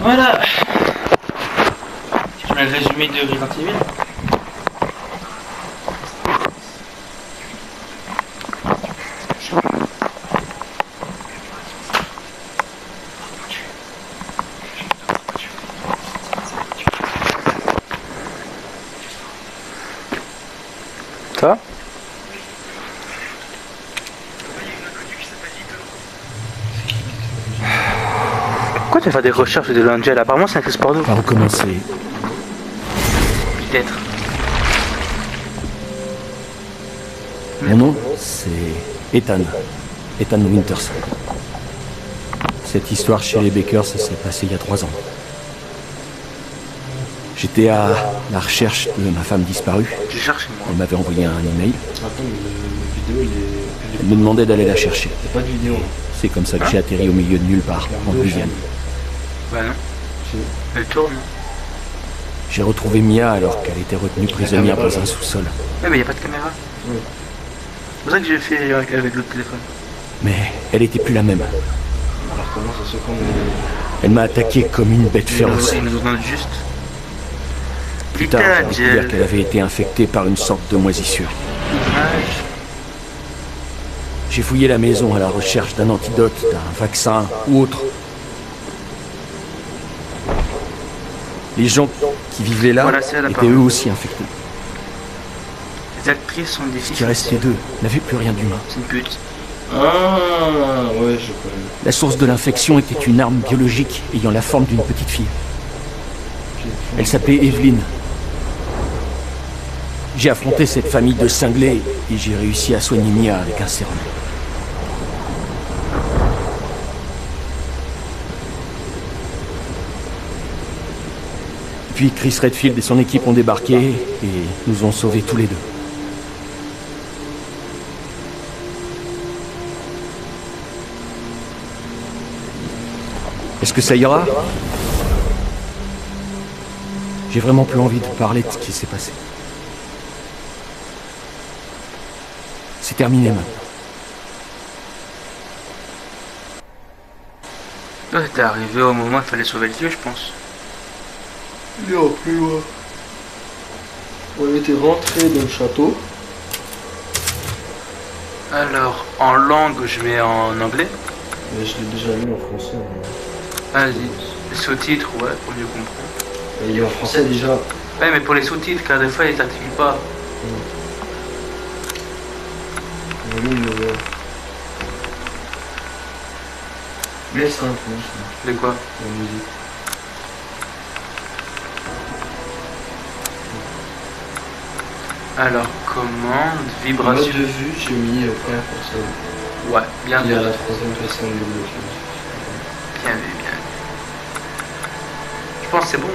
Voilà. Je mets le résumé de Resident Evil. Ça? Pourquoi tu fais des recherches de l'Angel? Apparemment c'est un Chris Porno. On va recommencer. Peut-être. Mon nom, c'est Ethan. Ethan Winters. Cette histoire chez les Baker, ça s'est passé il y a 3 ans. J'étais à la recherche de ma femme disparue. Je cherche moi. Elle m'avait envoyé un email. Attends, mais le vidéo, Elle me demandait d'aller la chercher. il n'y a pas de vidéo. C'est comme ça que j'ai atterri au milieu de nulle part, en Louisiane. Bah non. Elle tourne. J'ai retrouvé Mia alors qu'elle était retenue prisonnière dans un sous-sol. Ouais, mais y a pas de caméra. Ouais. C'est pour ça que j'ai fait avec l'autre téléphone. Mais elle était plus la même. Alors comment ça se fait qu'on Elle m'a attaqué comme une bête féroce. Ils nous ont donné juste. Plus tard, j'ai découvert qu'elle avait été infectée par une sorte de moisissure. Dommage. J'ai fouillé la maison à la recherche d'un antidote, d'un vaccin ou autre. Les gens qui vivaient là Voilà, c'est elle, étaient apparemment. eux aussi infectés. Les actrices sont des Ce filles. qui restait d'eux n'avait plus rien d'humain. C'est une pute. Ah, ouais, je connais. La source de l'infection était une arme biologique ayant la forme d'une petite fille. Elle s'appelait Evelyn. J'ai affronté cette famille de cinglés et j'ai réussi à soigner Mia avec un sérum. Puis Chris Redfield et son équipe ont débarqué et nous ont sauvés tous les deux. Est-ce que ça ira? J'ai vraiment plus envie de parler de ce qui s'est passé. C'est terminé maintenant. Toi, t'es arrivé au moment où il fallait sauver le vieux, je pense. Il est plus loin. On était rentré dans le château. Alors, en langue, je mets en anglais. Mais je l'ai déjà mis en français. Vas-y. Les sous-titres, ouais, pour mieux comprendre. Il est en français déjà. Ouais, mais pour les sous-titres, car des fois, ils t'activent pas. On a mis le... Mais c'est un peu, De quoi? la musique. Alors, commande, Mode vibration. de vue, j'ai mis première personne. Ouais, bien Il y vu. a la troisième personne du bloc. Bien vu, bien vu. Je pense que c'est bon.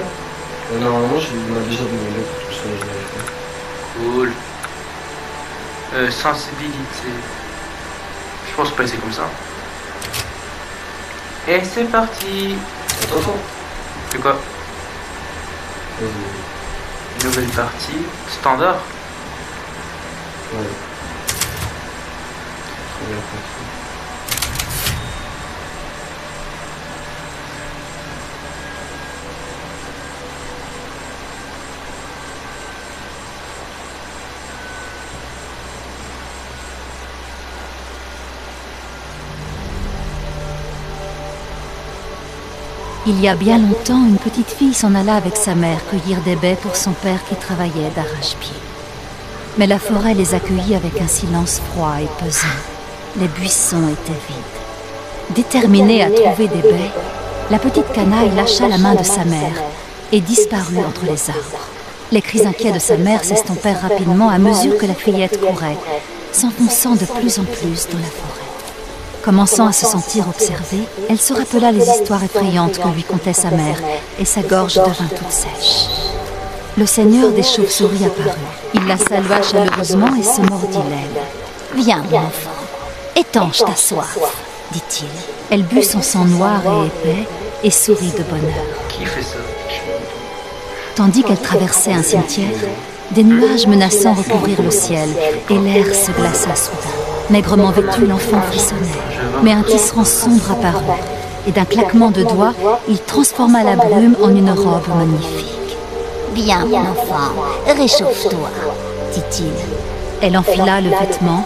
Normalement, je m'ai déjà demandé pour tout ça. Cool. Sensibilité. Je pense pas que c'est comme ça. Et c'est parti. Attention. C'est quoi? Vas-y. Nouvelle partie. Standard. Ouais. Première personne. Il y a bien longtemps, une petite fille s'en alla avec sa mère cueillir des baies pour son père qui travaillait d'arrache-pied. Mais la forêt les accueillit avec un silence froid et pesant. Les buissons étaient vides. Déterminée à trouver des baies, la petite canaille lâcha la main de sa mère et disparut entre les arbres. Les cris inquiets de sa mère s'estompèrent rapidement à mesure que la fillette courait, s'enfonçant de plus en plus dans la forêt. Commençant à se sentir observée, elle se rappela les histoires effrayantes que lui contait sa mère, et sa gorge devint toute sèche. Le seigneur des chauves-souris apparut. Il la salua chaleureusement et se mordit l'aile. « Viens, mon enfant, étanche ta soif, dit-il. Elle but son sang noir et épais et sourit de bonheur. Qui fait ça? Tandis qu'elle traversait un cimetière, des nuages menaçants recouvrirent le ciel et l'air se glaça soudain. Maigrement vêtu, l'enfant frissonnait, mais un tisserand sombre apparut. et d'un claquement de doigts, il transforma la brume en une robe magnifique. « Bien, mon enfant, réchauffe-toi, dit-il. Elle enfila le vêtement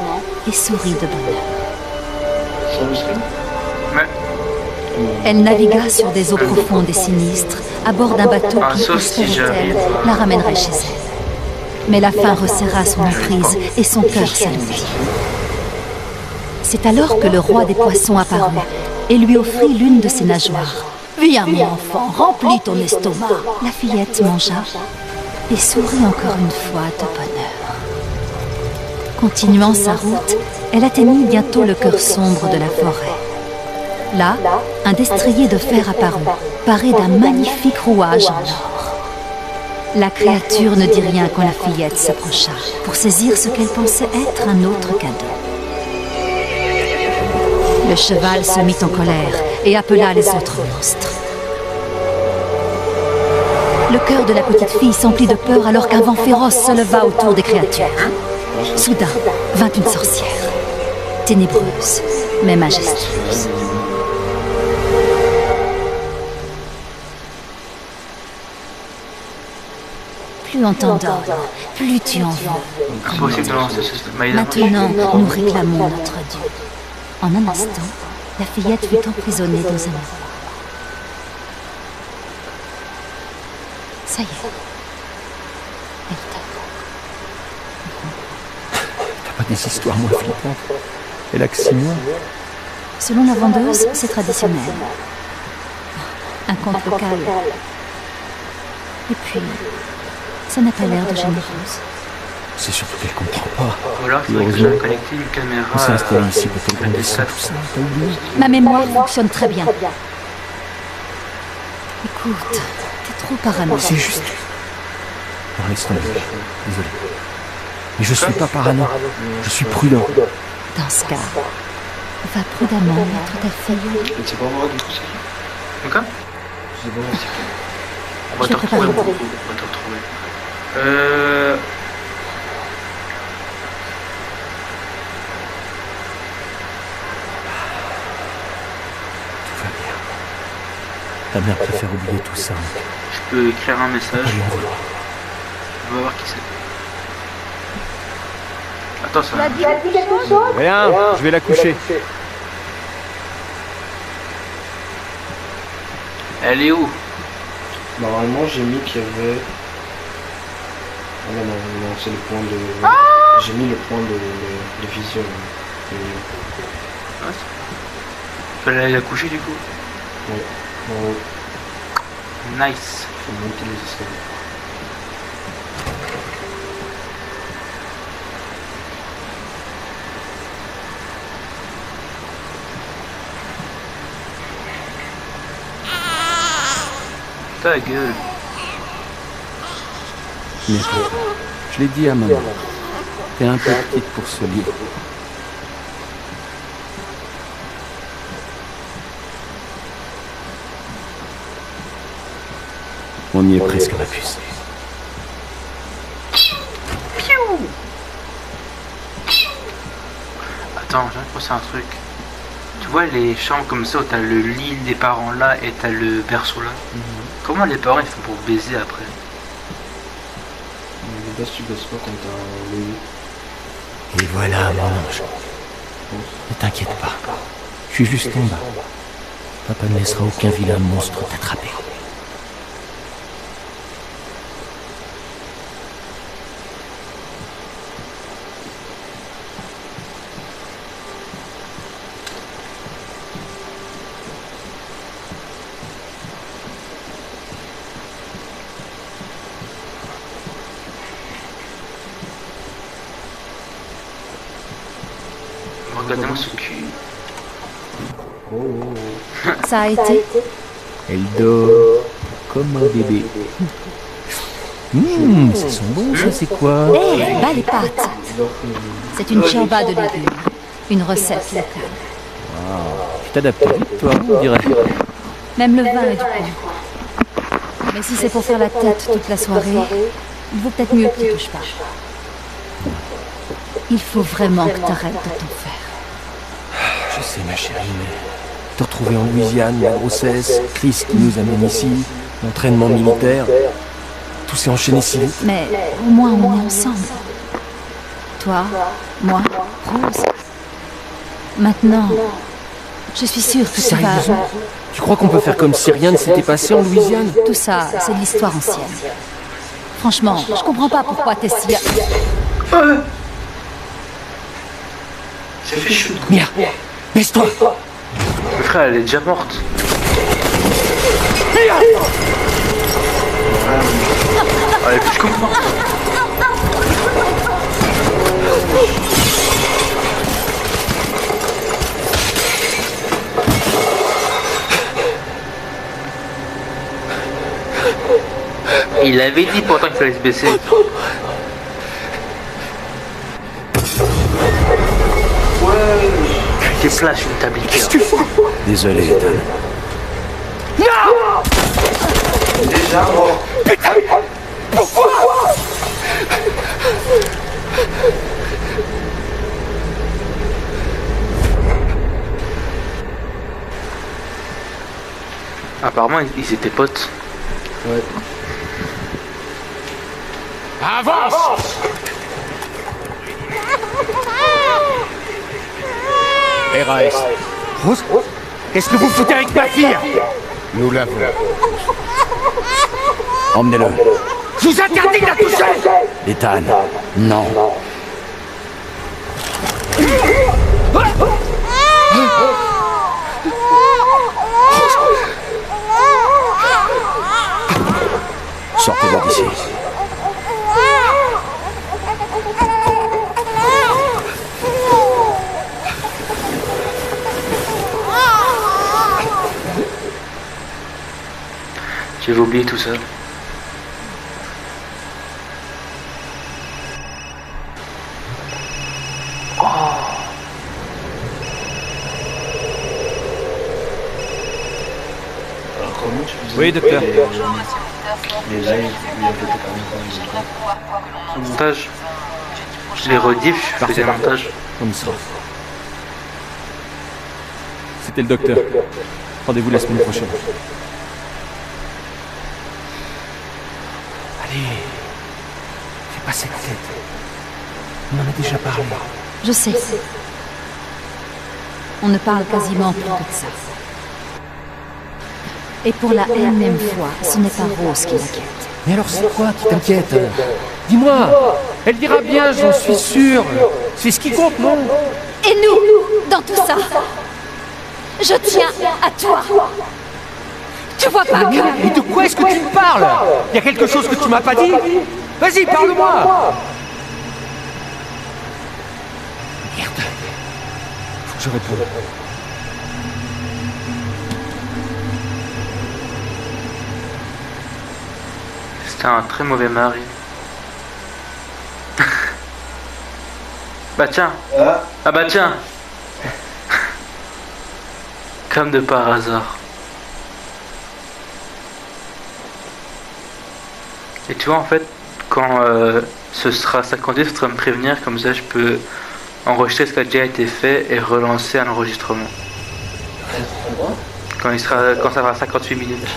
et sourit de bonheur. Ouais. Elle navigua sur des eaux profondes et sinistres, à bord d'un bateau qui, sauf si espérait-elle, j'arrive. la ramènerait chez elle. Mais la faim resserra son emprise et son cœur s'alourdit. C'est alors que le roi des poissons apparut et lui offrit l'une de ses nageoires. « Viens, mon enfant, remplis ton estomac. » La fillette mangea et sourit encore une fois de bonheur. Continuant sa route, elle atteignit bientôt le cœur sombre de la forêt. Là, un destrier de fer apparut, paré d'un magnifique rouage en or. La créature ne dit rien quand la fillette s'approcha, pour saisir ce qu'elle pensait être un autre cadeau. Le cheval se mit en colère et appela les autres monstres. Le cœur de la petite fille s'emplit de peur alors qu'un vent féroce se leva autour des créatures. Soudain vint une sorcière, ténébreuse mais majestueuse. Plus on t'endort, plus tu en veux. C'est possible de lancer ce Maïda. Maintenant, nous réclamons notre Dieu. En un instant, la fillette fut emprisonnée dans un miroir. Ça y est. Elle t'attend. T'as pas des histoires moins flippantes? Elle a que 6 mois. Selon la vendeuse, c'est traditionnel. Un conte local. Et puis, ça n'a pas l'air de généreuse. C'est surtout qu'elle comprend pas. Ou alors, il faudrait que j'aille connecter une caméra. On s'est installé ici pour qu'elle grandisse ça, tout ça. T'as oublié? Ma mémoire fonctionne très bien. Écoute, t'es trop parano. C'est juste. Non, laisse tomber. Désolé. Mais je suis pas parano. Je suis prudent. Dans ce cas, va prudemment mettre ta fille. Je ne sais pas voir du coup c'est qui. Donc, hein, Je sais pas voir c'est qui. on va Je te vais préparer. retrouver. On va te retrouver. Tout va bien. Ta mère préfère oublier tout ça. Je peux écrire un message. Pas lui en vouloir. On va voir qui c'est. Attends, ça. Rien, je vais la coucher. Elle est où? Normalement j'ai mis qu'il y avait. Ah non, non, c'est le point de. J'ai mis le point de vision. Ah, tu vas aller la coucher du coup? Ouais. Bon, Nice. faut monter les escaliers. Ta gueule. Mais je l'ai dit à maman. T'es un peu petite pour ce livre. On y est presque, ma puce. Attends, j'ai pensé à un truc. Tu vois les chambres comme ça où t'as le lit des parents là et t'as le berceau là. Comment les parents ils font pour baiser après? Mais de base tu baisses pas quand t'as le lit. Et voilà, mon ange. Ne t'inquiète pas. Je suis juste en bas. Papa ne laissera aucun vilain monstre t'attraper. Regardez-moi ce cul. Ça a été. Elle dort comme un bébé. Ça sent bon, ça, c'est quoi? Hé, bas les pattes. C'est une chorba de légumes. Une recette locale. Tu t'adaptes vite, toi, on dirait. Même le vin est du coin. Mais si c'est pour faire la tête toute la soirée, il vaut peut-être mieux que tu touches pas. Il faut vraiment que t'arrêtes de t'en faire. Je sais, ma chérie, mais Te retrouver en Louisiane, la grossesse, Chris qui nous amène ici, l'entraînement militaire. Tout s'est enchaîné si vite. Mais au moins on est ensemble. Toi, moi, Rose. Maintenant, je suis sûre que tu vas... Sérieusement? Tu crois qu'on peut faire comme si rien ne s'était passé en Louisiane? Tout ça, c'est de l'histoire ancienne. Franchement, je comprends pas pourquoi t'es si... C'est fait shoot. Mia, baisse-toi. Le frère, elle est déjà morte. Allez, je comprends. Il avait dit pourtant qu'il fallait se baisser. T'es flash une tablière. Désolé, Ethan. Déjà mort. Apparemment, ils étaient potes. Ouais. Avance! RAS. Rose, qu'est-ce que vous foutez avec ma fille? Nous l'avons. Emmenez-le. Je vous interdis de la toucher! Ethan, non. Sortez-moi d'ici. J'avais oublié tout ça. Alors comment tu faisais? Oui, docteur. Les lives, il y avait des caméras. Le montage. Les rediffs, je faisais le montage. Comme ça. C'était le docteur. Rendez-vous la semaine prochaine. Allez. Fais pas cette tête. On en a déjà parlé. Je sais. On ne parle quasiment plus que de ça. Et pour la énième fois, ce n'est pas Rose qui l'inquiète. Mais alors c'est quoi qui t'inquiète? Dis-moi. Elle dira bien, j'en suis sûr. C'est ce qui compte, non? Et nous, dans tout ça, je tiens à toi. Tu vois pas que... Mais de quoi est-ce que tu me parles? Il y a quelque chose que tu m'as pas dit? Vas-y, parle-moi. Merde. Faut que je réponde. C'était un très mauvais mari. Bah tiens. Ah bah tiens. Comme de par hasard. Et tu vois en fait, quand ce sera 50, il faudra me prévenir, comme ça je peux enregistrer ce qui a déjà été fait et relancer un enregistrement. Quand ça fera 58 minutes.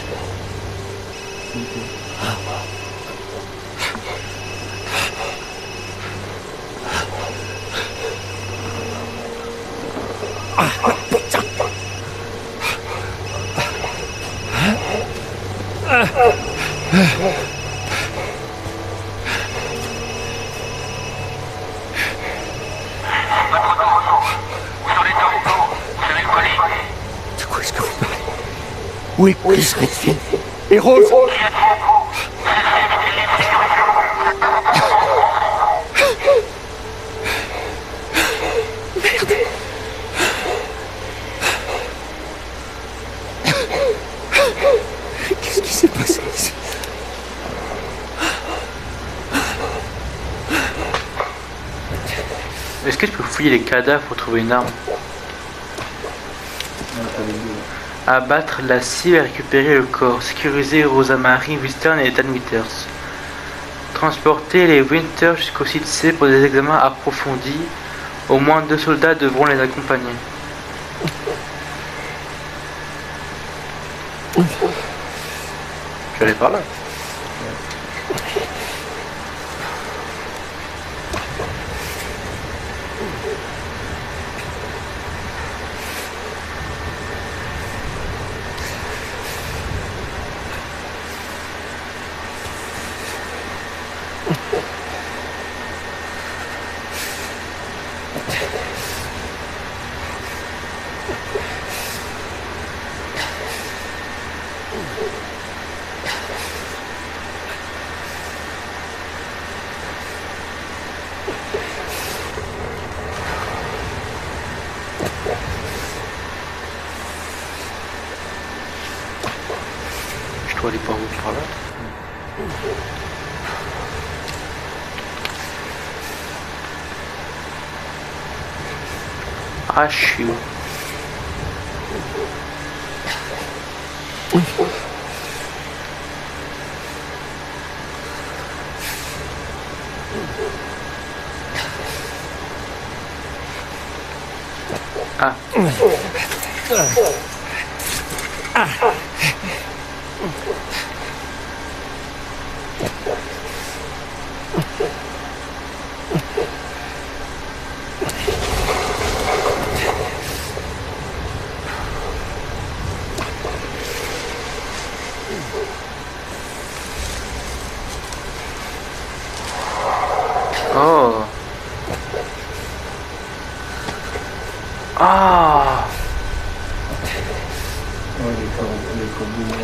De quoi est-ce que vous parlez? Où est Chris Redfield? Et Rose? Qu'est-ce qui s'est passé ici? Est-ce que je peux fouiller les cadavres pour trouver une arme? Abattre la cible et récupérer le corps. Sécuriser Rosa Marie Western et Ethan Winters. Transporter les Winters jusqu'au site C pour des examens approfondis. Au moins 2 soldats devront les accompagner. Je vais aller par là. Je dois aller par où? Par là? Ah, je suis où? Ah. Oh. Ah. Ouais, les corbeaux,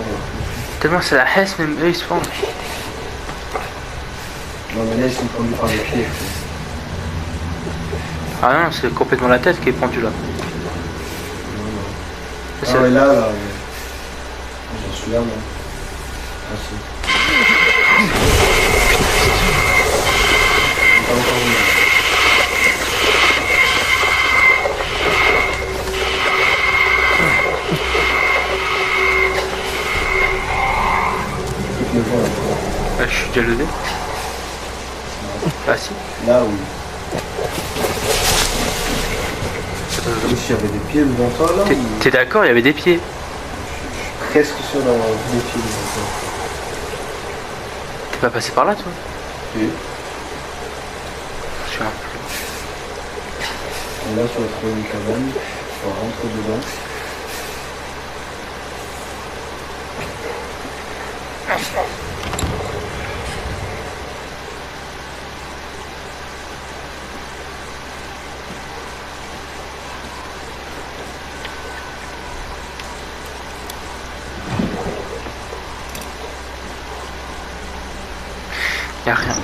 Tellement c'est la hesse, même eux ils se font. non, mais là, ils sont pendus par les pieds. Ah non, c'est complètement la tête qui est pendue là. Ah ouais, là, ouais. J'en suis là, moi. Ah, si. Pas encore une. Toutes les fois, là. Ah, je suis déjà levé. Ah si. Là, oui. Il y avait des pieds devant toi, là. T'es d'accord, il y avait des pieds. Presque sûr d'avoir vu des pieds devant toi. T'es pas passé par là toi? Oui. Je suis un peu. Et là, tu vas trouver une cabane. Tu vas rentrer dedans. Y'a rien.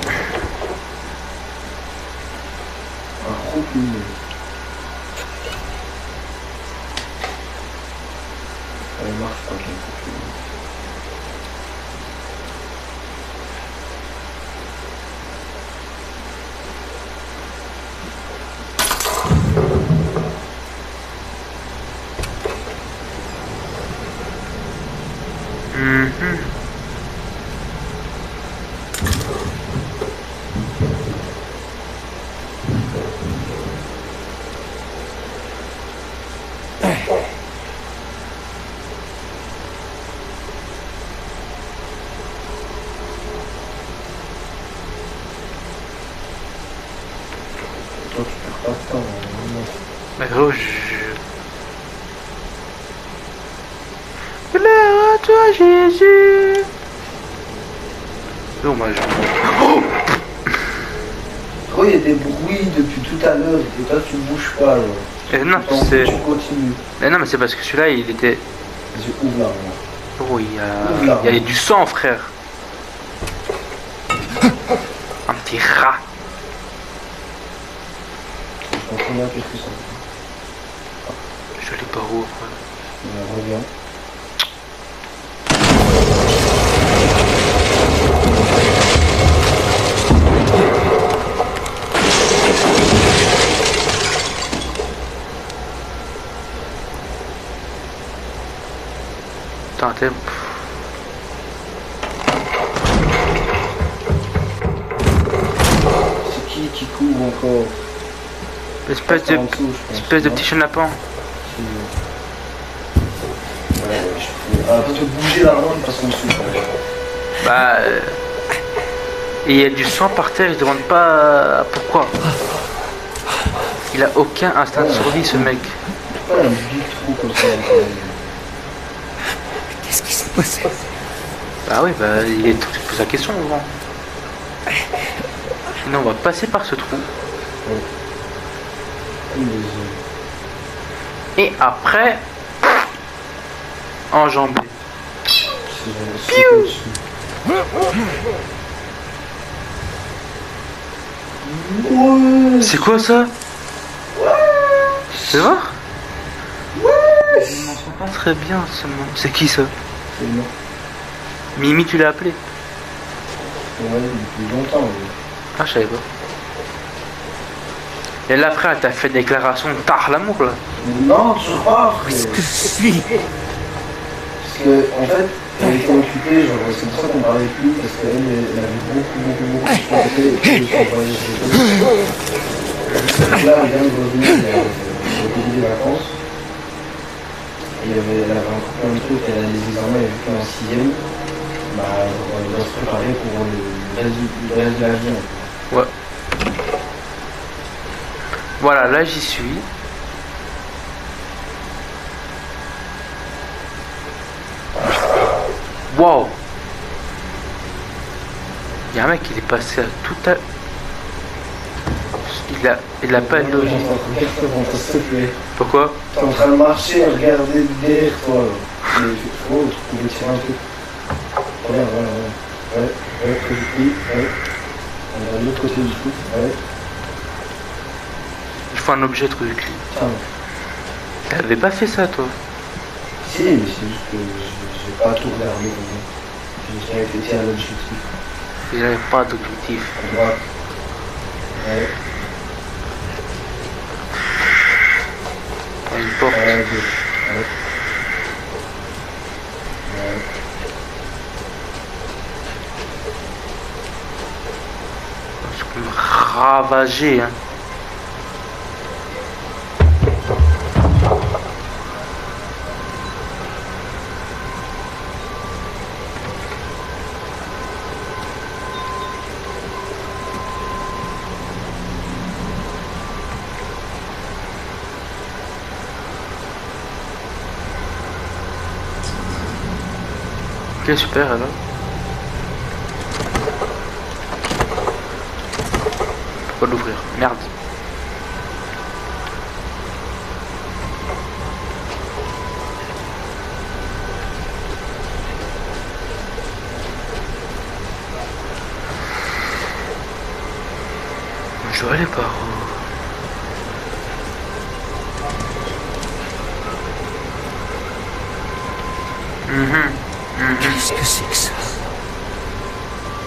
Un gros pilier. Elle marche pas, quelque chose. Toi, tu perds pas de temps, vraiment. Mais gros, Gloire à toi Jésus. Non, moi je... Oh, il y a des bruits depuis tout à l'heure, et toi tu bouges pas, là. Non, c'est... Tu continues. Mais non, mais c'est parce que celui-là, il était... Vas-y, ouvre là, moi. Oh, il y a du sang, frère. Un petit rat. Je comprends bien qu'est-ce que ça. Je l'ai pas où, frère. Reviens. Attends, t'es... C'est qui court encore? Espèce de petit chenapan. Ouais, je Parce que bouger la main, il passe en dessous. Bah... Et il y a du sang par terre, il se demande pas pourquoi. Il a aucun instinct de survie, ce mec. Pas un big trou comme ça. Qu'est-ce qui s'est passé? Bah oui, bah il est temps que tu te poses la question, grand. Sinon, on va passer par ce trou. Et après... enjambé. C'est quoi ça? C'est vrai? Je m'en sens pas très bien ce moment. C'est qui ça? C'est moi. Mimi, tu l'as appelé? Ouais, depuis longtemps. Oui. Ah, je savais pas. Et là, frère, t'as fait une déclaration de tard l'amour là? Non, toujours pas. Qu'est-ce que je suis? Parce que, en fait, elle était occupée, genre, c'est pour ça qu'on parlait plus, parce qu'elle avait beaucoup de projets et puis son voyage. Donc là, elle vient de revenir, au début des vacances. Et elle avait un peu plein de trucs, elle a les examens, elle avait fait en 6ème. Bah, elle doit se préparer pour le reste de la vie. Ouais. Voilà, là j'y suis. Wow. Il y a un mec qui est passé à tout à... Il a pas de... S'il te plaît. Pourquoi? T'es en train de marcher et regarder derrière toi. Mais oh, tu pouvais tirer un peu. Voilà. Ouais, près du pied. Ouais. On va de l'autre côté du coup. Ouais. Il faut un objet trop du cul. Tiens. T'avais pas fait ça toi? Si, mais c'est juste que j'ai pas tout regardé. J'ai juste réfléchi à l'objectif. Il n'y avait pas d'objectif. À droite. Ouais. Une porte. À gauche. Ouais. Ouais. Je peux me ravager, hein. Ok, super alors. Pourquoi l'ouvrir? Merde. Je dois aller par où? Qu'est-ce que c'est que ça?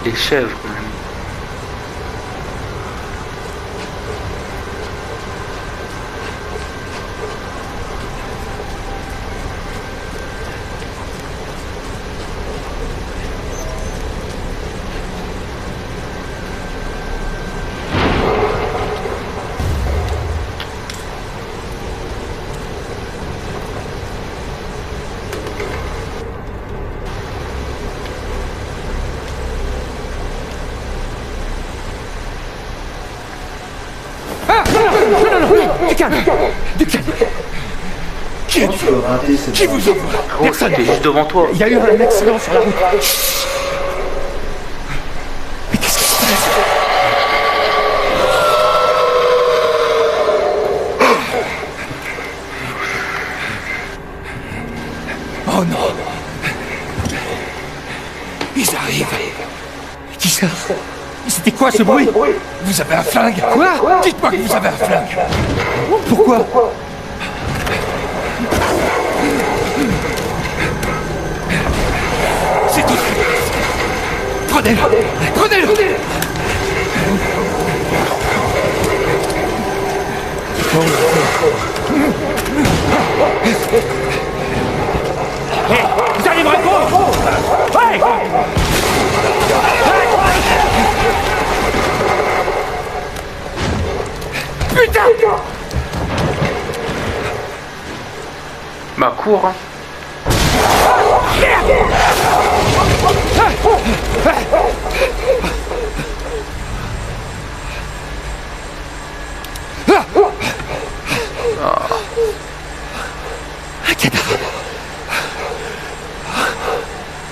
Les chèvres, même. Du calme! Du calme! Qui Comment tu peux rater cette Qui vous envoie? Oh, Personne! j'étais juste devant toi. Il y a eu un accident sur la route. Chut. Mais qu'est-ce qui se passe? Oh non! Ils arrivent! Qui ça? C'était quoi ce bruit? Vous avez un flingue? Quoi? Dites-moi que vous avez un flingue! Pourquoi? C'est tout! Prenez-le! Prenez-le! Hey, vous allez me répondre! Hey! Putain! Bah, cours, hein. Un cadavre.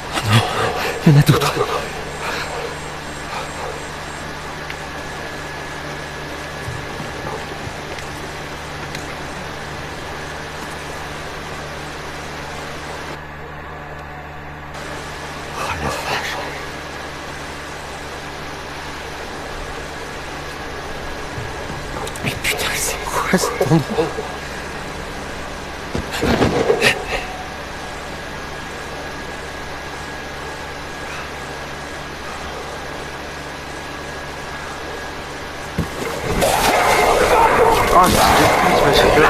Oh non, il y en a d'autres. Oh la vache. Mais putain, c'est quoi cet endroit? Oh, je me suis fait...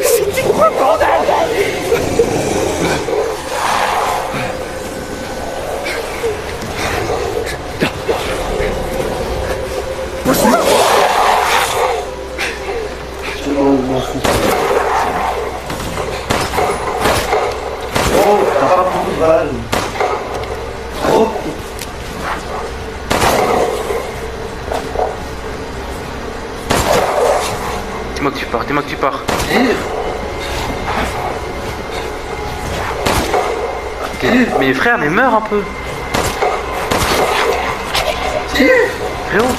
C'était quoi, bordel? Je m'en fous. Oh, t'as pas beaucoup de balles. Oh. Dis-moi que tu pars, dis-moi que tu pars. Mais frère, mais meurs un peu. Frérot.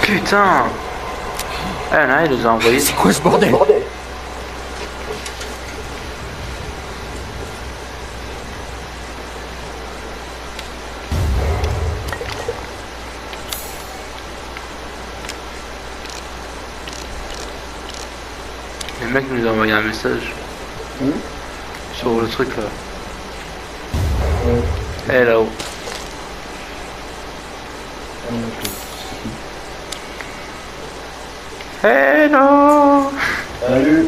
Putain. Ah, là, il nous a envoyé. C'est quoi ce bordel? Le mec nous a envoyé un message. Sur le truc là. Eh là-haut. Hello. Salut.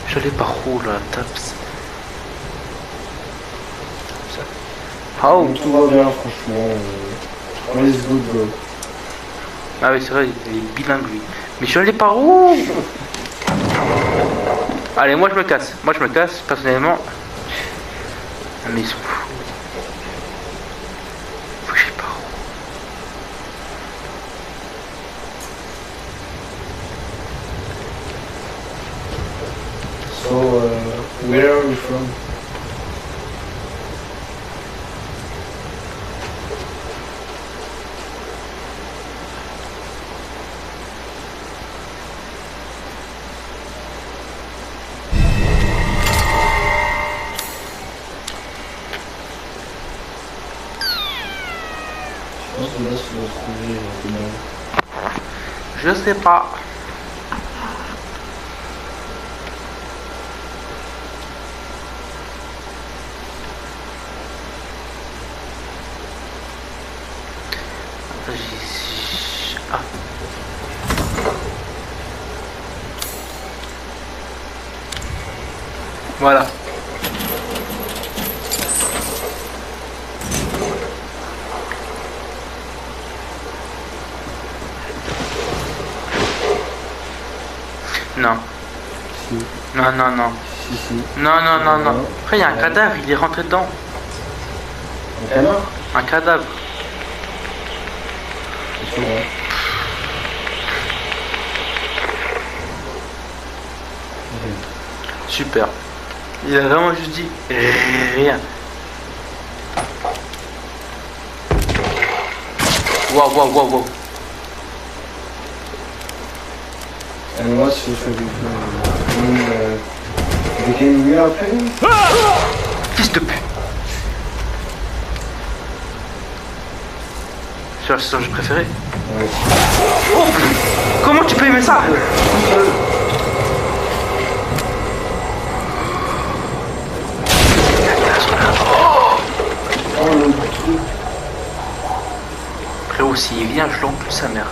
J'allais par où là, Taps? Oh. Tout va bien, franchement. Let's go, bro. Ah oui, c'est vrai, il est bilingue lui. Mais je suis allé par où? Allez, moi je me casse. Moi je me casse, personnellement. Ah, mais ils sont fous. Faut que j'aille par où? So, where are you from? Je pense que là, je vais trouver demain. Je sais pas. Ah. Voilà. Non. Si, Non, non, non. si. Non, non, non, non. Après, il y a un cadavre, il est rentré dedans. Un canard? Un cadavre. C'est vrai. Super. Il a vraiment juste dit rien. Waouh, waouh, waouh, waouh. And what's your favorite the game we are playing? Fils de pute. C'est ton jeu préféré? Ouais. Oh, comment tu peux aimer ça? Oh, le truc. Frérot, s'il vient, je l'empule sa mère.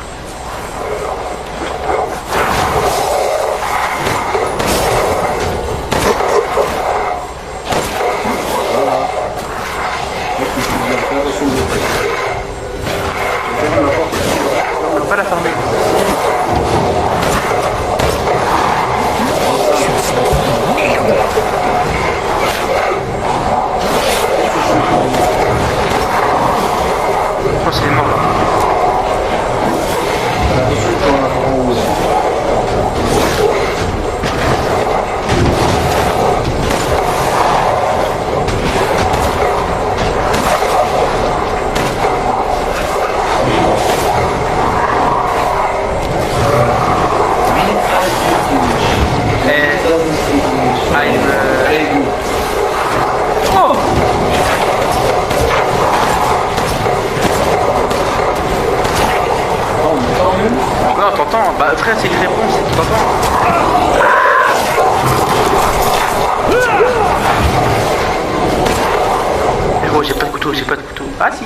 Comment? Bah frère, c'est une réponse, c'est pas bon. Héros, j'ai pas de couteau, j'ai pas de couteau. Ah si.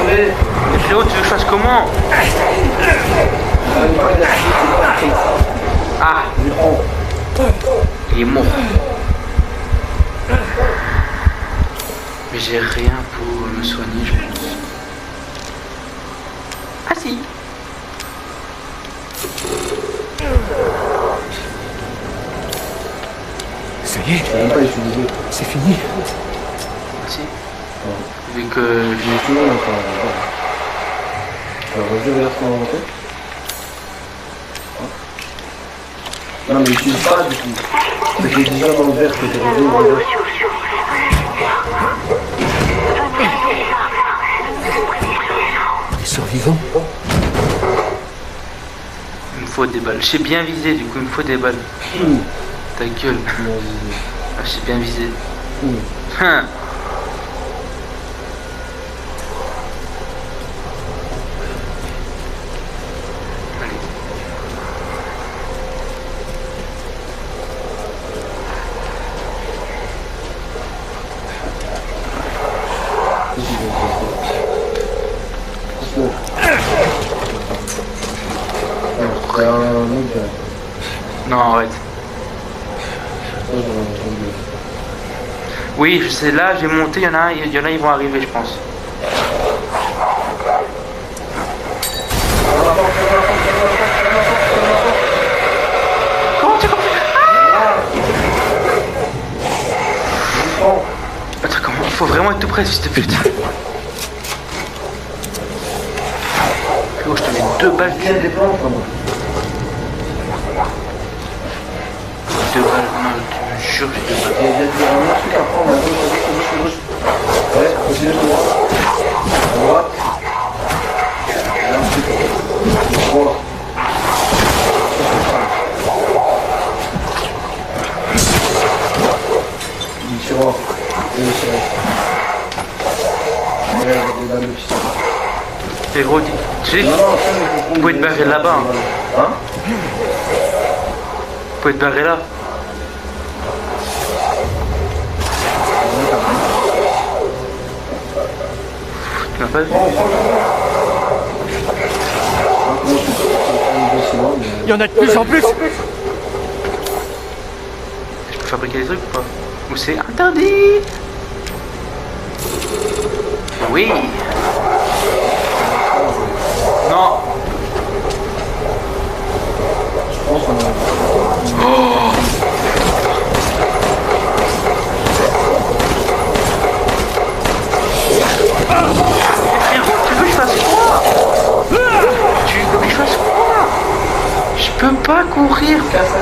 Mais frérot, tu veux que je fasse comment? Ah, il est mort. Mais j'ai rien pour me soigner, je pense. Ah si. Ça y est, Je n'ai même pas utilisé. c'est fini. Si. Vu que J'ai tout le monde encore. Alors, je vais regarder mon tête. Non, mais utilise pas du coup. C'était déjà dans le verre que t'es revenu. Les survivants. il me faut des balles. J'ai bien visé, du coup il me faut des balles. Ta gueule. Ah, j'ai bien visé. Hein. C'est un autre. Non, arrête. Oui, je sais, là j'ai monté, il y en a, ils vont arriver, je pense. Comment tu comprends? Attends, comment? Il faut vraiment être tout près, fils de pute. Frérot, je te mets 2 balles. Il y a des plantes, vraiment. 2 balles, non, je te jure, j'ai 2 balles. Il y a un autre truc à prendre, à gauche. Ouais, continue tout droit. À droite. Il y a un truc. Droit. Du tiroir. Et le tiroir. Ouais, des balles de pistolet. Frérot, tu sais, Non, vous pouvez te barrer là-bas. Hein? Vous pouvez te barrer là. Tu m'as pas vu? Il y en a de plus en plus. Je peux fabriquer des trucs ou pas? Ou c'est interdit? Oui. Non. Je pense qu'on a... Frérot, tu veux que je fasse quoi? Tu veux que je fasse quoi? Je peux pas courir. Casse.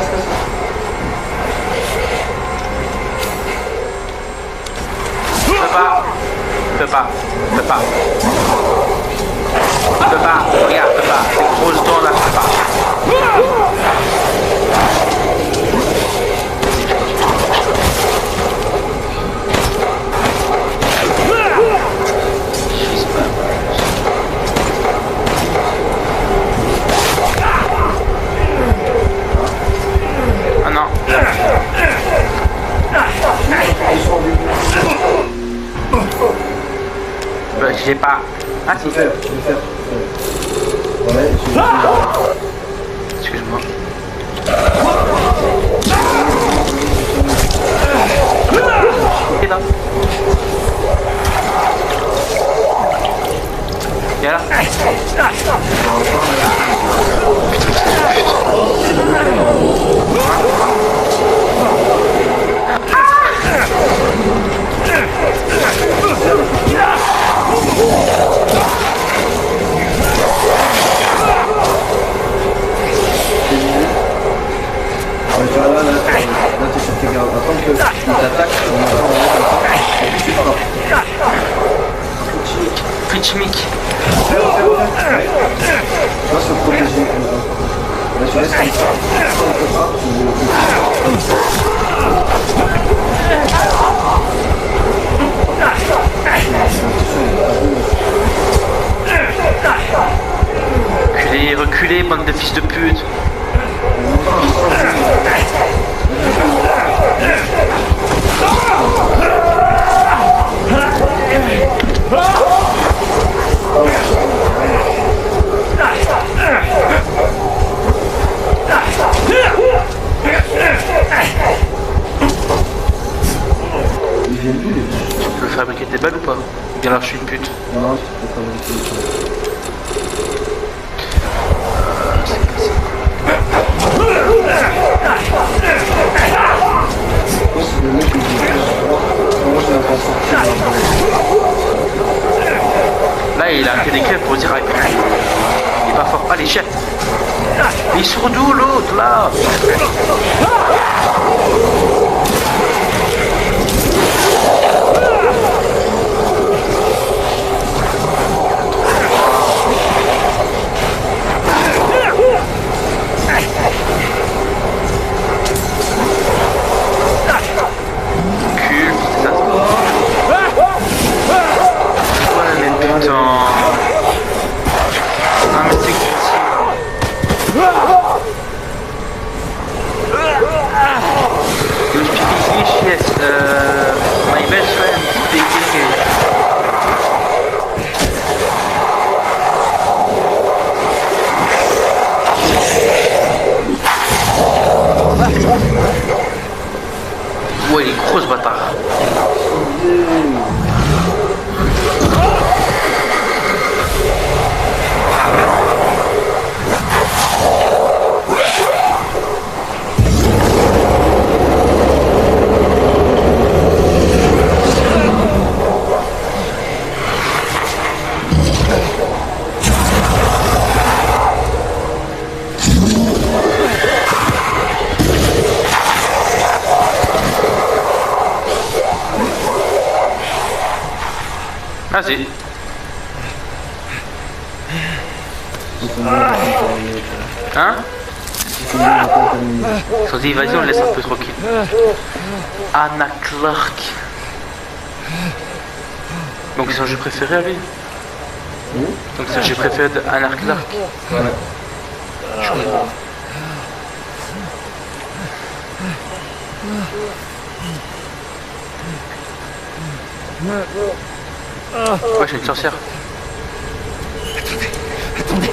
Je peux pas. Je peux pas. Je peux pas. Je peux pas. Regarde, je peux pas. C'est grosse dent là, je peux pas. Ah non. Bah, j'ai pas. Ah si. Je vais faire. Ouais, Excuse-moi. Et là. Et là. tu vois là, t'es sur tes gardes. Attends qu'il t'attaque, on va comme ça. Et puis tu frappes. Fritchmick. Là, se protéger comme ça. Là, tu restes comme ça. Reculez, reculez, bande de fils de pute. Tu peux fabriquer des balles ou pas? Ou bien alors je suis une pute. Non, tu peux pas fabriquer des choses. Moi, c'est le mec qui dit moi, je vais pas sortir. Là, il a arrêté d'écrire pour dire il est pas fort. Allez, chef. Il est sur d'où l'autre là? My best friend speaking. Ouais, il est gros ce bâtard. Vas-y. Hein? Ils dit vas-y on le laisse un peu tranquille. Anna Clark. Donc c'est un jeu préféré à lui. Donc c'est un jeu préféré de Anna Clark. Voilà. Je comprends. Ouais, je suis une sorcière. Attendez.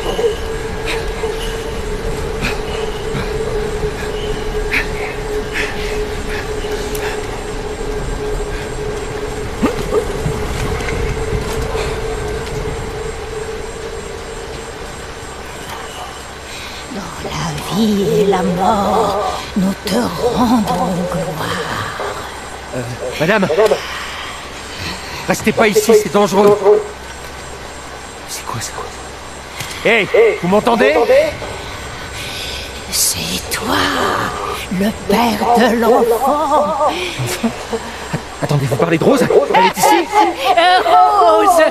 Dans la vie et la mort, nous te rendons gloire. Madame, restez pas ici, c'est dangereux. C'est quoi? Hey, vous m'entendez? C'est toi, le père de l'enfant. Attendez, vous parlez de Rose? Elle est ici? Rose,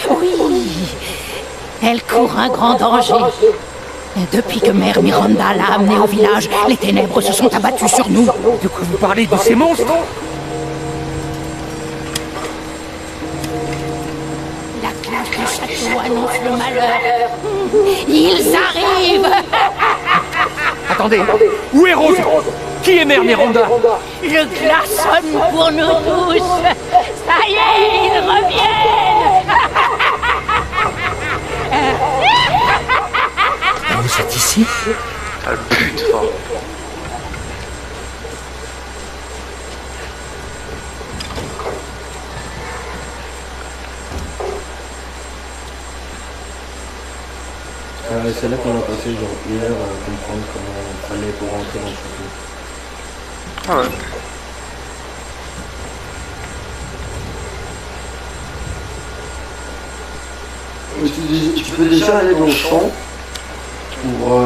oui. Elle court un grand danger. Depuis que Mère Miranda l'a amenée au village, les ténèbres se sont abattues sur nous. De quoi vous parlez? De ces monstres? La cloche du château annonce le malheur. Ils arrivent. Attendez, où est Rose? Qui est Mère Miranda? Le glas sonne pour nous tous. Ça y est, ils reviennent. Vous êtes ici? Ah, le pute fort. C'est là qu'on a passé genre une heure à comprendre comment il fallait pour rentrer dans le château. Ah ouais. Tu peux déjà aller dans le champ pour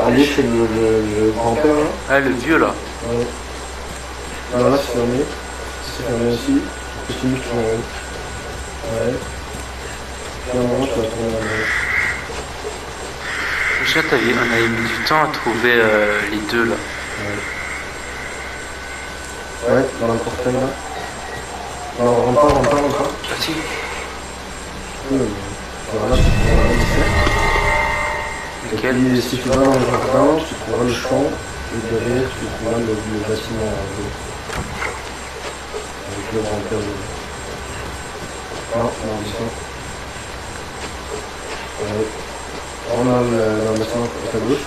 aller chez le grand-père là. Ah, le vieux là. Ouais. Alors là c'est fermé. C'est fermé aussi. Continue tout en haut. Ouais. Puis à un moment tu vas tourner à gauche. Déjà, on avait mis du temps à trouver les deux là. Ouais, dans le portail là. Non, rentre pas. Ah si. Voilà, tu trouveras le cercle. Et Lequel? puis, si tu vas dans le jardin, tu trouveras le champ. Et derrière, tu trouveras le bâtiment avec le grand-père. Non, dis ça. Ouais. On a dans le bâtiment à ta gauche.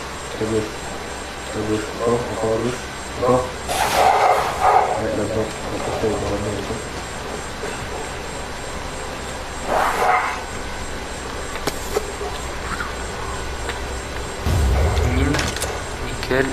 Encore à gauche. Encore. Ouais, là-dedans. Le portail est dans la main. Mine. Nickel.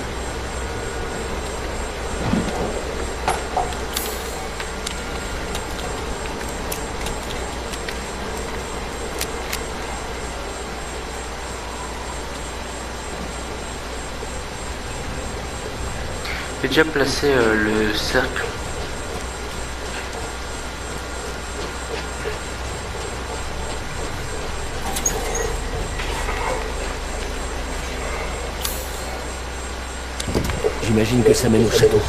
J'ai déjà placé le cercle. J'imagine que ça mène au château.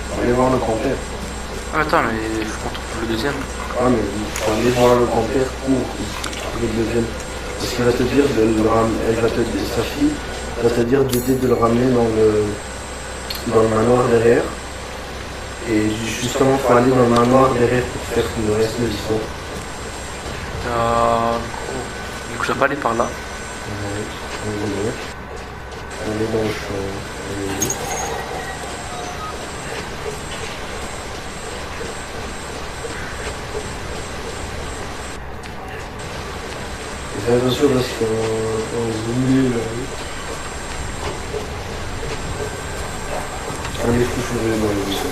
On va aller voir le grand-père. Ah, attends, mais il faut qu'on trouve le deuxième. Ah, mais il faut aller voir le grand-père pour trouver le deuxième. Parce qu'elle va te dire de le ramener, sa fille va te dire d'aider de le ramener dans le manoir derrière. Et justement, il faut aller dans le manoir derrière pour faire le reste de l'histoire. Donc je vais pas aller par là. Ouais, on est dans le champ. Allez-y. Fais attention parce qu'on zoomé là. Allez, couche dans le vaisseau.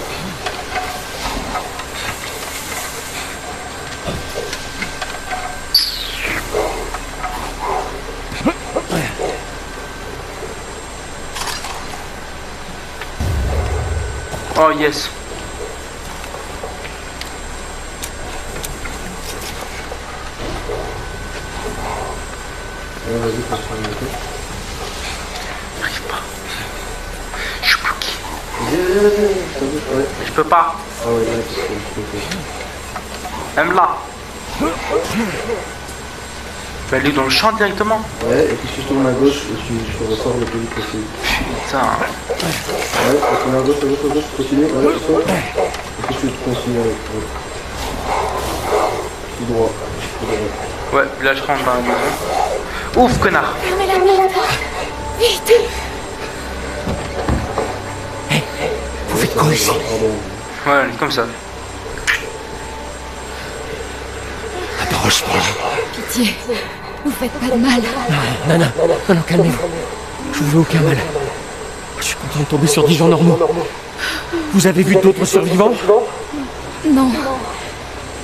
Oh yes. Ouais, vas-y, passe par le côté. J'arrive pas. Je suis bloqué. Viens, ouais. Je peux pas. Ah ouais, là, c'est le Même là. Je vais aller dans le champ directement. Ouais, et puis tu tournes à gauche et tu ressors le plus vite possible. Putain. Ouais, tu tournes à gauche, continue, ouais, tu sors. Et puis tu continues avec. Tout droit. Ouais, là je rentre dans la maison. Ouf, connard. Fermez la porte. Vite. Vous faites quoi ici? Ouais, on est comme ça. Approche-moi. Pitié, vous faites pas de mal. Non, calmez-vous. Je vous veux aucun mal. Je suis content de tomber sur des gens normaux. Vous avez vu d'autres survivants? Non.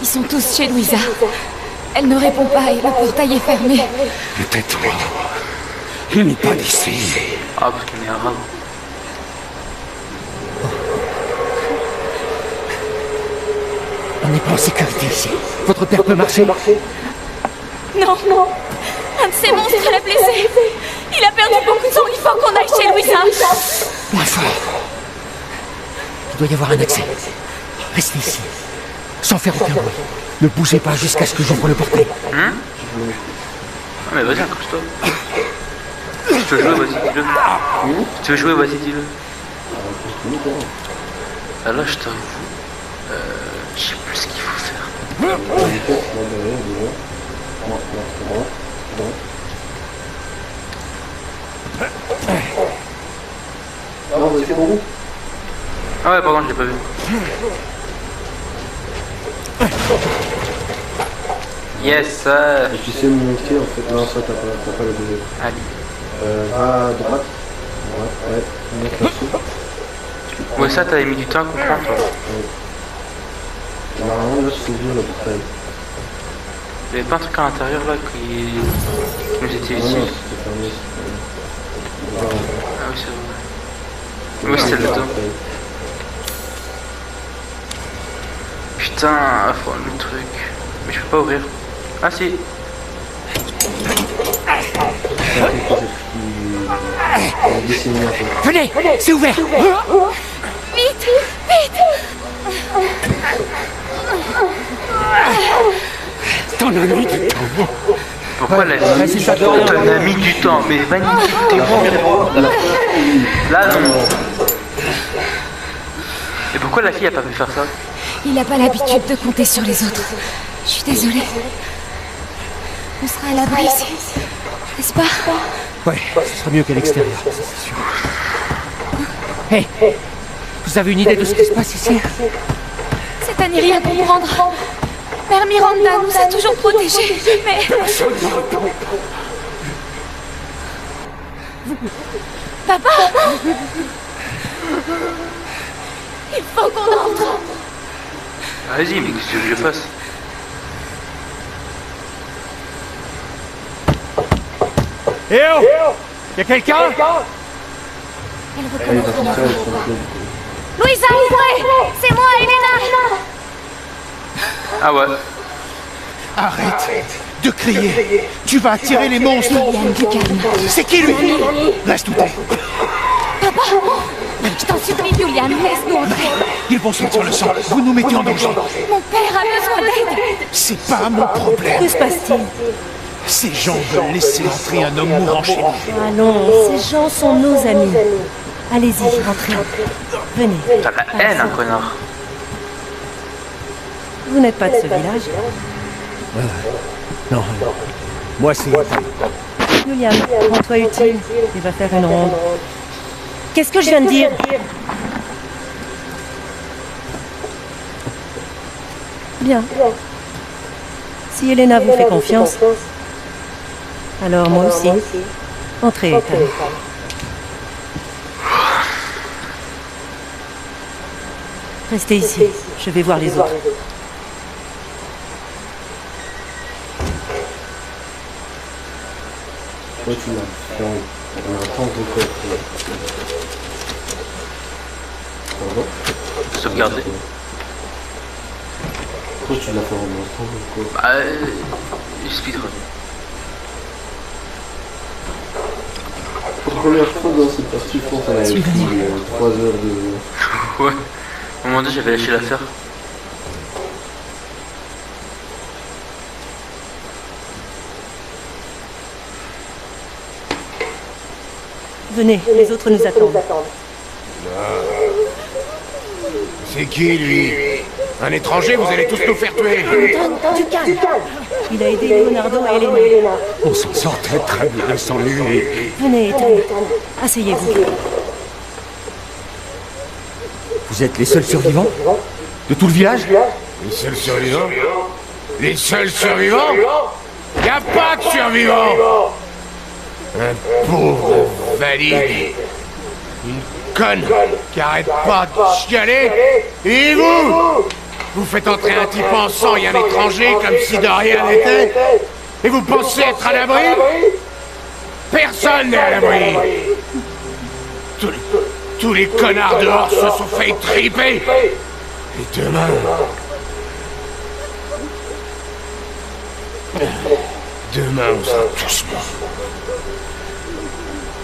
Ils sont tous chez Louisa. Elle ne répond pas et le portail est fermé. Tais-toi. Il n'est pas d'ici. Ah, parce qu'on est arabe. On n'est pas en sécurité ici. Votre père peut marcher? Non. Un de ces monstres l'a blessé. Il a perdu beaucoup de sang. Il faut qu'on aille chez Louisa. Moins fort. Il doit y avoir un accès. Restez ici. Sans faire aucun bruit. Ne bougez pas jusqu'à ce que j'ouvre le portail. Ah mais vas-y, accroche-toi. Tu veux jouer, vas-y, dis-le. Tu veux jouer, vas-y, dis-le. Ah là, je t'avoue, je sais plus ce qu'il faut faire. Ah ouais, pardon, je l'ai pas vu. Yes, Et tu sais monter en fait, non, ça t'as pas le deuxième. allez. Va à droite. Ouais, monte là-dessus. Ouais, ça, t'avais mis du temps à comprendre, toi. Normalement, là, tu peux ouvrir le portail. Il y avait pas un truc à l'intérieur là qui nous était Non, utile. non, c'était fermé. Ah oui, c'est vrai. Oui, c'était là-dedans. Putain, faut enlever le truc. Mais je peux pas ouvrir. Ah si. Venez, c'est ouvert. Vite, vite. T'en as mis du temps. Pourquoi la fille t'en a mis du temps? Mais Vanille, t'es bon. Là non. Et pourquoi la fille a pas pu faire ça? Il n'a pas l'habitude de compter sur les autres. Je suis désolée. On sera à l'abri ici, n'est-ce pas? Ouais, ce sera mieux qu'à l'extérieur, ça c'est sûr. Hé, vous avez une idée de ce qui se passe ici? C'est un Irien pour nous rendre. Mère Miranda nous a toujours protégés, mais... Papa! Il faut qu'on entre. Vas-y, mais qu'est-ce que tu veux que je fasse? Eh oh! Y'a quelqu'un? Elle recommence. Louisa, ouvrez! C'est moi, Elena! Ah ouais. Arrête de crier. Tu vas attirer les monstres. Yann, du calme. C'est qui lui? Reste où t'es. Papa! Je t'en supplie, Julian, laisse-nous entrer. Ils vont sentir le sang. Vous nous mettez en danger. Mon père a besoin d'aide. C'est pas mon problème. Que se passe-t-il? Ces gens veulent laisser entrer un homme mourant chez nous. Allons, ces gens sont nos amis. Allez-y, rentrez. Venez. T'as la haine, un connard. Vous n'êtes pas de ce village. Non, moi c'est... Julian, rends-toi utile. Il va faire une ronde. Qu'est-ce que je viens de dire? Bien. Si Elena vous fait confiance, alors moi aussi. Entrez, Ethan. Restez ici. Je vais voir les autres. Toi, tu l'as. On a un temps de code. Pardon? Sauvegarder. Toi, tu l'as fait en un temps de code. Bah, speedrun. Pour la première fois dans cette partie, je pense qu'on avait pris 3 heures de... Ouais. Au moment donné, j'avais lâché l'affaire. Venez, les autres nous attendent. C'est qui lui? Un étranger, vous allez tous nous faire tuer. Du calme. Il a aidé Leonardo et Elena. On s'en sort très bien sans lui. Venez, Ethan. Asseyez-vous. Vous êtes les seuls survivants? De tout le village? Les seuls survivants? Les seuls survivants? Y a pas de survivants! Un pauvre valide. Une conne qui arrête pas de chialer. Et vous? Vous faites entrer un type en sang et un étranger comme si de rien n'était? Et vous pensez être à l'abri? Personne n'est à l'abri! Tous les connards dehors se sont fait triper! Et demain... Demain, on sera tous morts.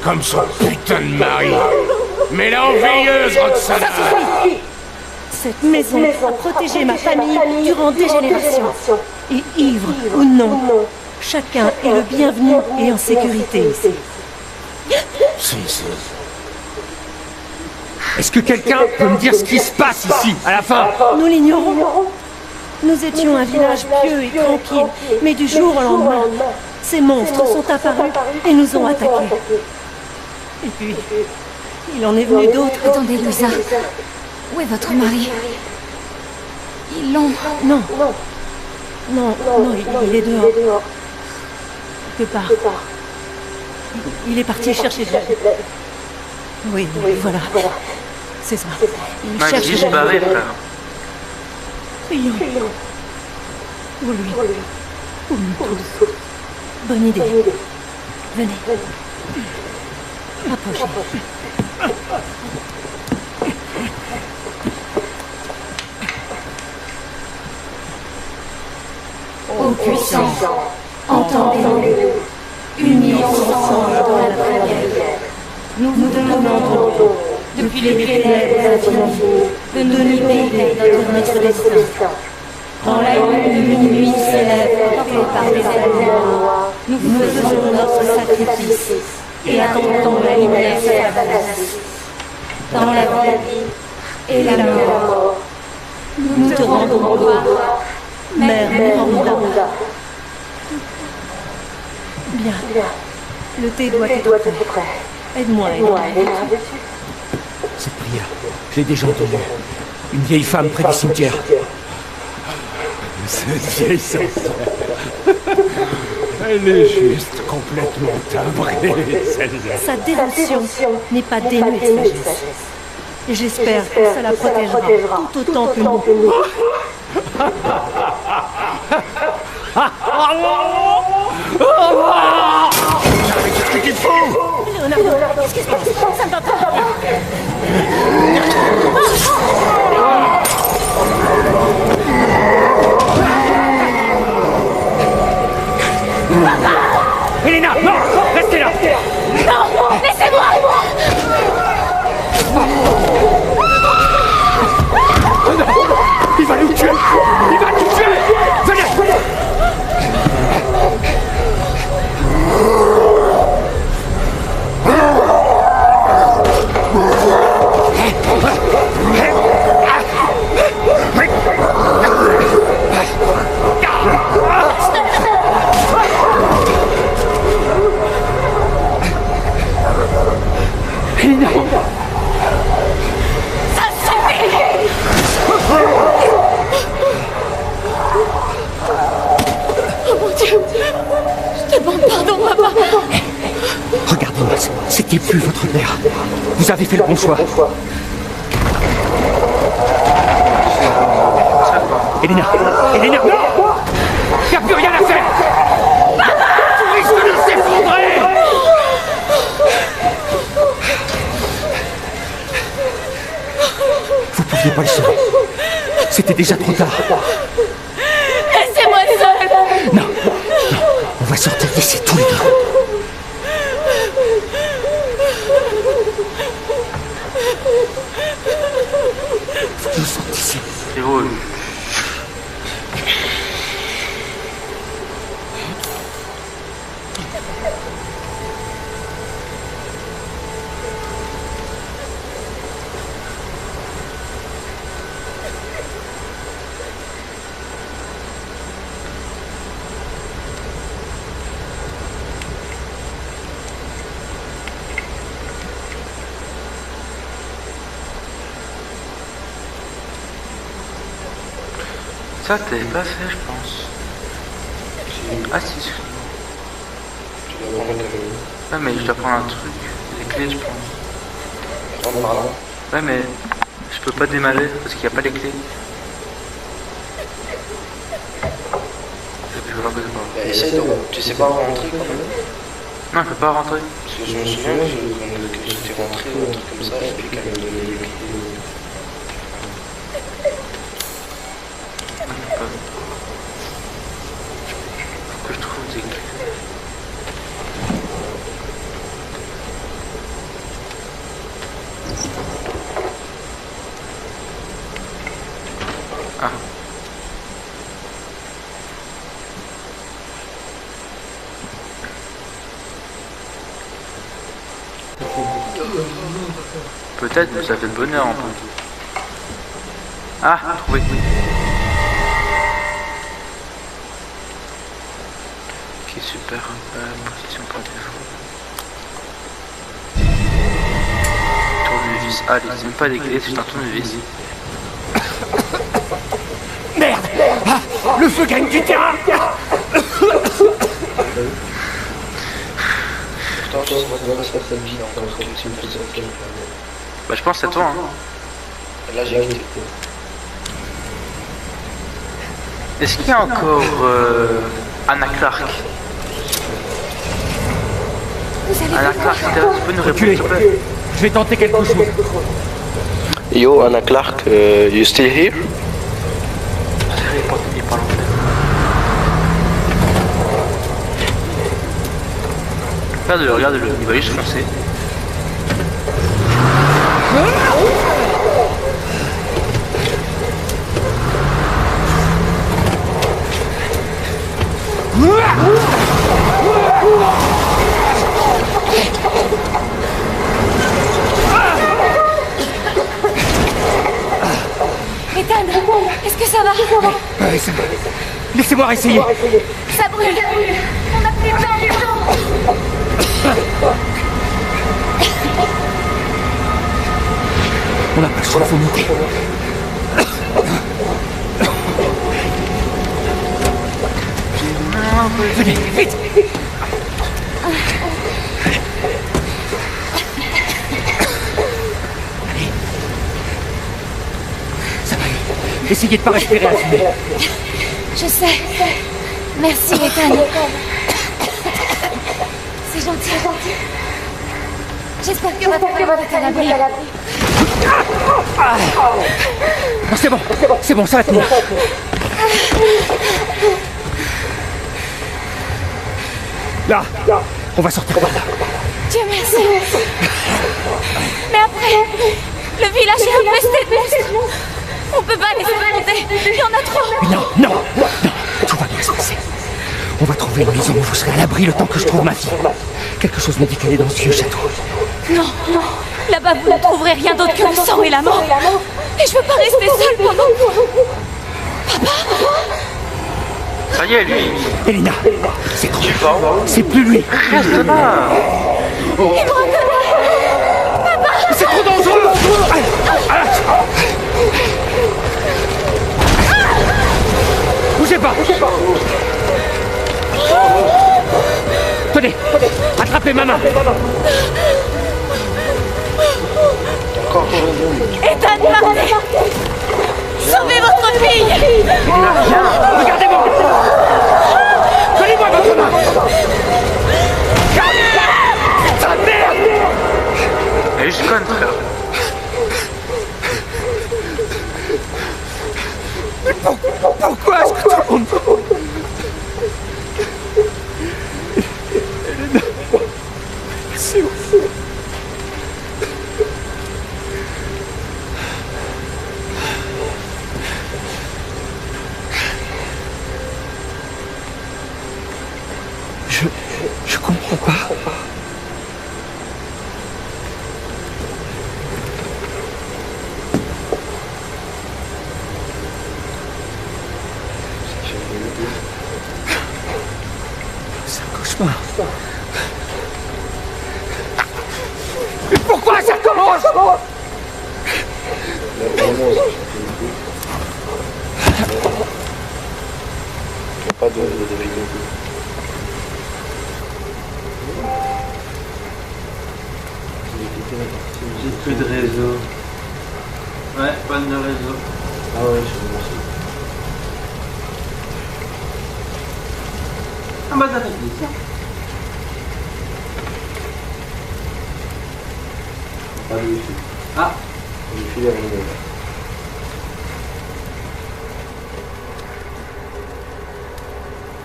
Comme son putain de mari. Mais la veilleuse, Roxana! Cette maison a protégé ma famille durant des générations. Et ivre ou non, chacun est le bienvenu et en sécurité ici. Est-ce que quelqu'un peut me dire ce qui se passe ici, à la fin? Nous l'ignorons. Nous étions un village pieux et tranquille, mais du jour au lendemain, ces monstres sont apparus et nous ont attaqués. Et puis, il en est venu d'autres. Attendez, Louisa. Où est votre mari? Ils l'ont... Non, il est dehors. Quelque part. Il est parti chercher de l'aide. Oui, voilà. C'est ça. Il Man, cherche de disparaît, l'aide. frère. Prions. Pour lui. Pour nous tous. Bonne idée. Venez. Approchez. Ô puissant, entendez-nous, unis ensemble dans la prière. Nous vous demandons, depuis les ténèbres infinies, de nous libérer de notre destin. Quand la lune de minuit s'élève, portée par les éléments, nous faisons notre sacrifice et attendons la lumière s'évanouir. Dans la vie et la mort, Nous te rendons gloire, Mère Miranda. Bien. Le thé doit être prêt. Aide-moi, Elena. Cette prière, je l'ai déjà entendue. Une vieille femme près du cimetière. Cette vieille sorcière. Elle est juste complètement timbrée, celle-là. Sa dévotion n'est pas dénuée de sagesse. Et j'espère que ça la protégera tout autant que nous. Qu'est-ce que tu fous? Leonardo, qu'est-ce qui se passe? Ça ne va pas. Elena, non! Restez là! non, laissez-moi. Il va nous tuer! Il va nous tuer! Venez! Elena! Ça suffit. Oh mon Dieu, je te demande pardon, papa. Regardez-moi, c'était plus votre père. Vous avez fait le bon choix. Elena! Elena! Non! Il n'y a plus rien à faire! Tu risques de s'effondrer! Vous pouviez pas le sauver. C'était déjà trop tard. Laissez-moi seule. Non, non, on va sortir d'ici tous les deux. Faut que nous sortions d'ici. C'est beau. Ça, t'avais pas fait, je pense. Ah, si. Tu dois prendre ta famille. Ouais, mais je dois prendre un truc. Les clés, je pense. Prends par là. Ouais, mais je peux pas démarrer parce qu'il n'y a pas les clés. Je peux pas poser par là. Bah, essaye de. Tu sais pas rentrer quand même? Non, je peux pas rentrer. Parce que je me souviens que j'étais rentré ou un truc comme ça, et puis qu'elle me donnait les clés. Faut que je trouve des clés. Ah. Peut-être, mais ça fait le bonheur en plus. Ah, trouvé. Ok, super. Position par défaut. Tournevis. Ah, c'est même pas des clés, c'est un tournevis. Merde! Ah, le feu gagne du terrain! Pourtant, je dois se faire cette vie dans le truc, c'est une petite chose. Bah, je pense que c'est toi, hein. Là, j'ai quitté. Est-ce qu'il y a encore Anna Clark. Vous allez Anna Clark, tu peux nous répondre, s'il te plaît? Je vais tenter quelque chose. Yo, Anna Clark, you still here? Il parle anglais. Regarde-le, il va juste foncer. Ethan, est-ce que ça va? Ouais, ça va. Laissez-moi essayer. Ça brûle. On a plus de temps. On n'a pas le choix, faut monter. Venez, vite. Allez. Ça va aller. Essayez de pas respirer la fumée. Je sais. Merci, Ethan. C'est gentil. J'espère que votre frère est à l'abri. Non, c'est bon, ça va tenir. Là, on va sortir par là. Dieu merci. Mais après, le village est infesté de monstres. On peut pas les affronter. Il y en a trop. Non, tout va bien se passer. On va trouver une maison où vous serez à l'abri le temps que je trouve ma fille. Quelque chose me dit qu'elle est dans ce vieux château. Non. Là-bas, vous ne trouverez rien d'autre que le sang et la mort. Et je veux pas rester seule pendant... Ça y est, lui. Elena, c'est trop. C'est plus lui. Reste là. C'est trop dangereux. Bougez pas. Tenez, attrapez ma main. Ethan, partez. Sauvez votre fille. Regardez-moi. Donnez-moi votre main. Putain de merde. Elle est juste conne, frère. Pourquoi est-ce que tout le monde... Elena, c'est où? Je comprends pas. C'est un cauchemar. Mais pourquoi ça commence? Pas de vidéo. J'ai plus de réseau. Ouais, pas de réseau. Ah ouais, je suis aussi. Ah bah ça fait plaisir. Pas de wifi. Ah, le wifi est arrivé.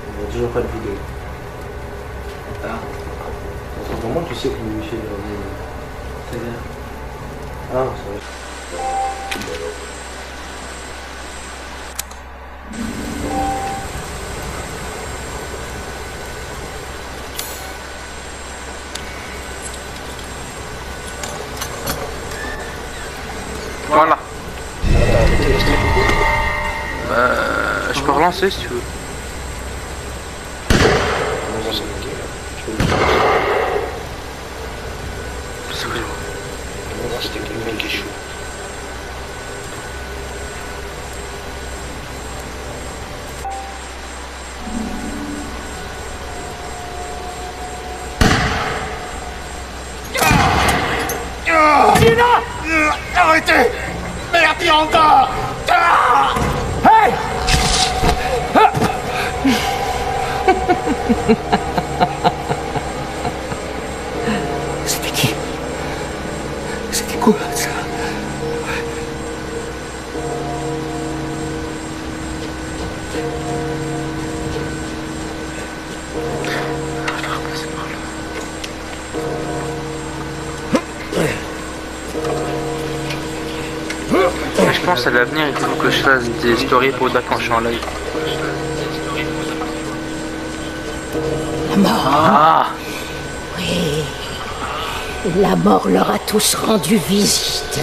On n'a toujours pas de vidéo. Ah. Comment tu sais que le wifi est arrivé? C'est-à-dire? Ah, c'est vrai. Voilà. Je peux relancer si tu veux. C'est que je vois. C'était quelqu'un qui est chaud. Arrêtez! Merde, il y a encore! Hey! C'était qui? C'était quoi ça? Mais je pense à l'avenir, il faut que je fasse des stories pour Dak quand je suis en live. La mort. Ah! Oui. La mort leur a tous rendu visite.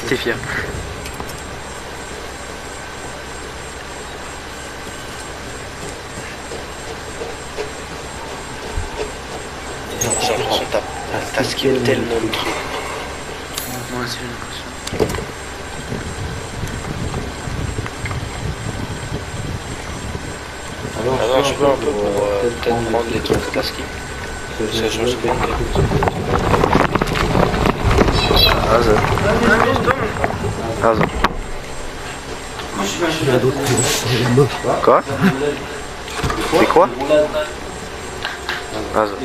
T'es fier. T'as skip tellement de trucs. Moi aussi, j'ai l'impression. Alors je peux un peu pour peut-être prendre les trucs que t'as skip. Parce que je me souviens que... Raison. Quoi? C'est quoi? Raison.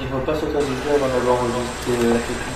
Ils vont pas sortir du jeu avant d'avoir enregistré la question.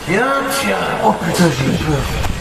Tiens, tiens. Oh putain, j'ai peur.